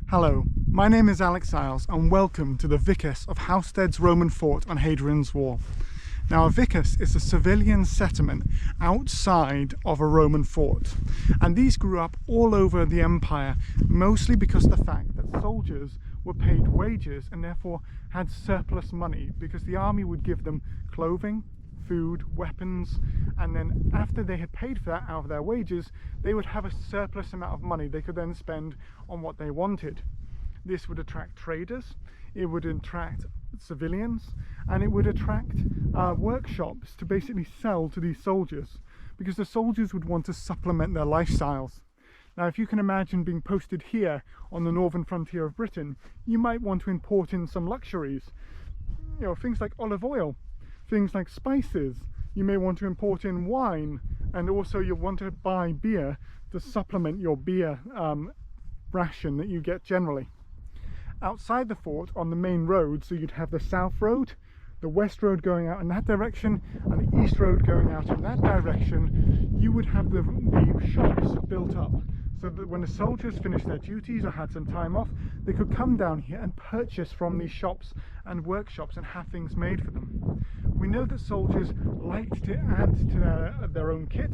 Hello, my name is Alex Iles and welcome to the Viccus of Housesteads Roman fort on Hadrian's Wall. Now a vicus is a civilian settlement outside of a Roman fort, and these grew up all over the empire, mostly because of the fact that soldiers were paid wages and therefore had surplus money, because the army would give them clothing, food, weapons, and then after they had paid for that out of their wages, they would have a surplus amount of money they could then spend on what they wanted. This would attract traders, it would attract civilians, and it would attract workshops to basically sell to these soldiers, because the soldiers would want to supplement their lifestyles. Now, if you can imagine being posted here on the northern frontier of Britain, you might want to import in some luxuries, things like olive oil, things like spices. You may want to import in wine, and also you'll want to buy beer to supplement your beer ration that you get generally. Outside the fort on the main road, so you'd have the south road, the west road going out in that direction, and the east road going out in that direction, you would have the shops built up, so that when the soldiers finished their duties or had some time off, they could come down here and purchase from these shops and workshops and have things made for them. We know that soldiers liked to add to their own kit,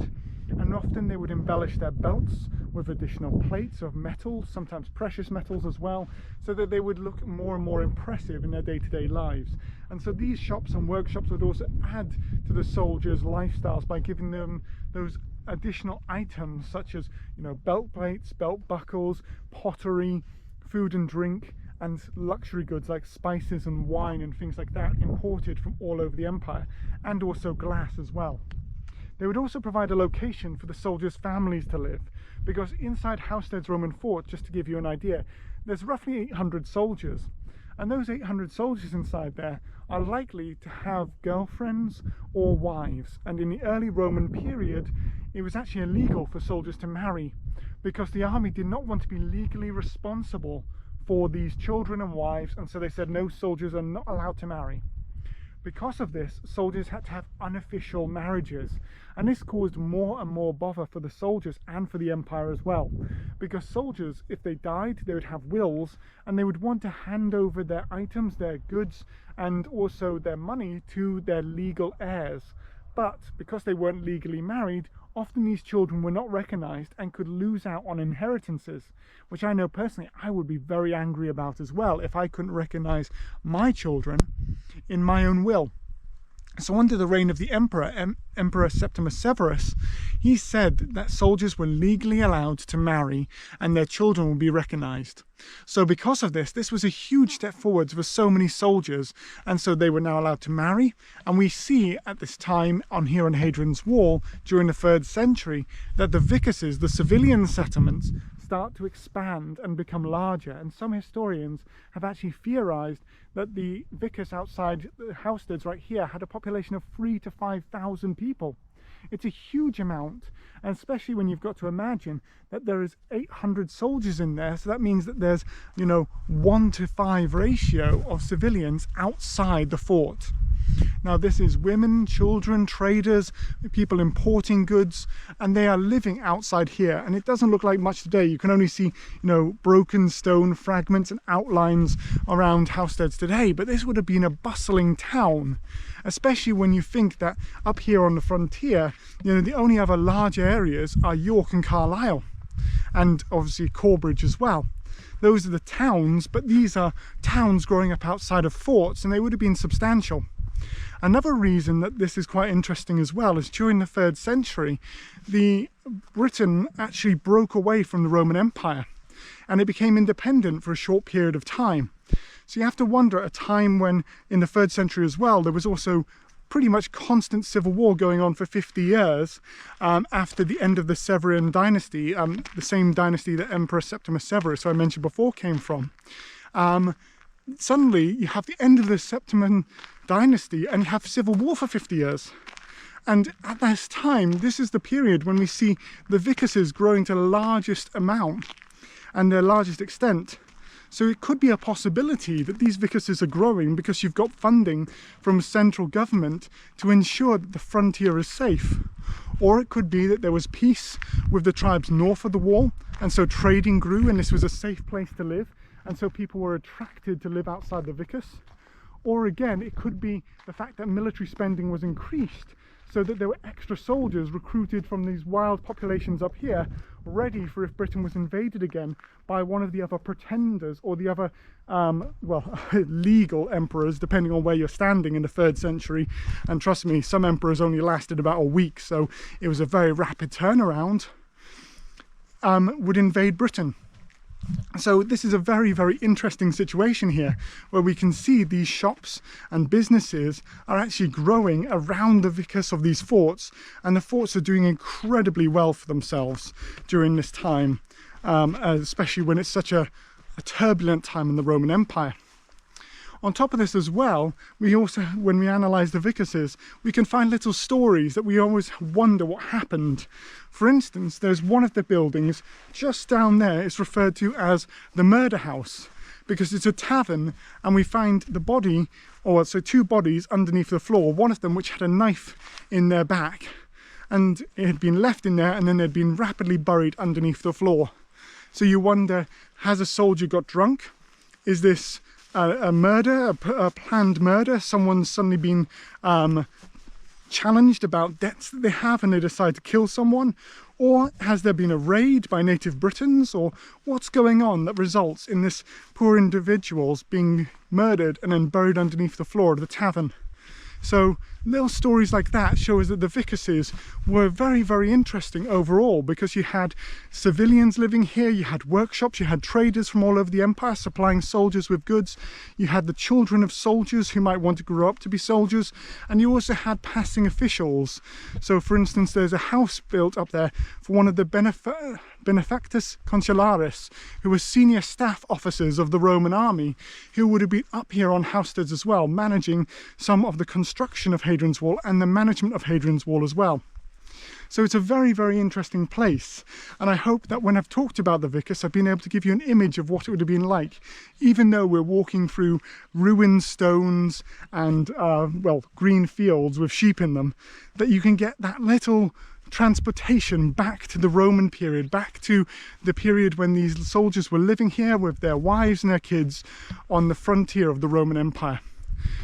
and often they would embellish their belts with additional plates of metal, sometimes precious metals as well, so that they would look more and more impressive in their day-to-day lives. And so these shops and workshops would also add to the soldiers' lifestyles by giving them those additional items such as belt plates, belt buckles, pottery, food and drink, and luxury goods like spices and wine and things like that, imported from all over the empire, and also glass as well. They would also provide a location for the soldiers' families to live, because inside Housesteads Roman fort, just to give you an idea, there's roughly 800 soldiers, and those 800 soldiers inside there are likely to have girlfriends or wives. And in the early Roman period, it was actually illegal for soldiers to marry, because the army did not want to be legally responsible for these children and wives, and so they said no, soldiers are not allowed to marry. Because of this, soldiers had to have unofficial marriages, and this caused more and more bother for the soldiers and for the empire as well, because soldiers, if they died, they would have wills, and they would want to hand over their items, their goods, and also their money to their legal heirs. But because they weren't legally married, often these children were not recognised and could lose out on inheritances, which I know personally I would be very angry about as well if I couldn't recognise my children in my own will. So under the reign of the Emperor Septimus Severus, he said that soldiers were legally allowed to marry and their children would be recognised. So because of this was a huge step forwards for so many soldiers, and so they were now allowed to marry. And we see at this time here on Hadrian's Wall during the 3rd century that the vicusses, the civilian settlements, start to expand and become larger, and some historians have actually theorized that the vicus outside Housesteads right here had a population of 3,000 to 5,000 people. It's a huge amount, and especially when you've got to imagine that there is 800 soldiers in there, so that means that there's 1:5 ratio of civilians outside the fort. Now this is women, children, traders, people importing goods, and they are living outside here, and it doesn't look like much today. You can only see broken stone fragments and outlines around Housesteads today, but this would have been a bustling town, especially when you think that up here on the frontier, the only other large areas are York and Carlisle, and obviously Corbridge as well. Those are the towns, but these are towns growing up outside of forts, and they would have been substantial. Another reason that this is quite interesting as well is during the 3rd century, Britain actually broke away from the Roman Empire, and it became independent for a short period of time. So you have to wonder, at a time when in the 3rd century as well, there was also pretty much constant civil war going on for 50 years after the end of the Severian dynasty, the same dynasty that Emperor Septimus Severus, who I mentioned before, came from. Suddenly you have the end of the Septiman dynasty and you have civil war for 50 years. And at this time, this is the period when we see the vicusses growing to the largest amount and their largest extent. So it could be a possibility that these vicusses are growing because you've got funding from central government to ensure that the frontier is safe. Or it could be that there was peace with the tribes north of the wall, and so trading grew and this was a safe place to live, and so people were attracted to live outside the vicus. Or again, it could be the fact that military spending was increased, so that there were extra soldiers recruited from these wild populations up here, ready for if Britain was invaded again by one of the other pretenders or the other, well, legal emperors, depending on where you're standing in the 3rd century. And trust me, some emperors only lasted about a week, so it was a very rapid turnaround, would invade Britain. So this is a very, very interesting situation here, where we can see these shops and businesses are actually growing around the vicus of these forts, and the forts are doing incredibly well for themselves during this time, especially when it's such a turbulent time in the Roman Empire. On top of this as well, we also, when we analyse the vicusses, we can find little stories that we always wonder what happened. For instance, there's one of the buildings just down there, it's referred to as the murder house, because it's a tavern, and we find the body, or so 2 bodies underneath the floor, one of them which had a knife in their back, and it had been left in there and then they'd been rapidly buried underneath the floor. So you wonder, has a soldier got drunk? Is this a murder, a planned murder? Someone's suddenly been challenged about debts that they have and they decide to kill someone? Or has there been a raid by native Britons? Or what's going on that results in this poor individuals being murdered and then buried underneath the floor of the tavern? So little stories like that show us that the vicusses were very, very interesting overall, because you had civilians living here, you had workshops, you had traders from all over the empire supplying soldiers with goods, you had the children of soldiers who might want to grow up to be soldiers, and you also had passing officials. So for instance, there's a house built up there for one of the benefactus consularis, who were senior staff officers of the Roman army, who would have been up here on Housesteads as well, managing some of the construction of Hadrian's Wall and the management of Hadrian's Wall as well. So it's a very, very interesting place, and I hope that when I've talked about the vicus, I've been able to give you an image of what it would have been like, even though we're walking through ruined stones and well, green fields with sheep in them, that you can get that little transportation back to the Roman period, back to the period when these soldiers were living here with their wives and their kids on the frontier of the Roman Empire.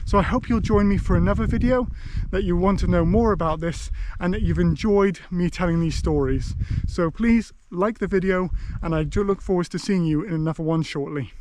So I hope you'll join me for another video, that you want to know more about this and that you've enjoyed me telling these stories. So please like the video, and I do look forward to seeing you in another one shortly.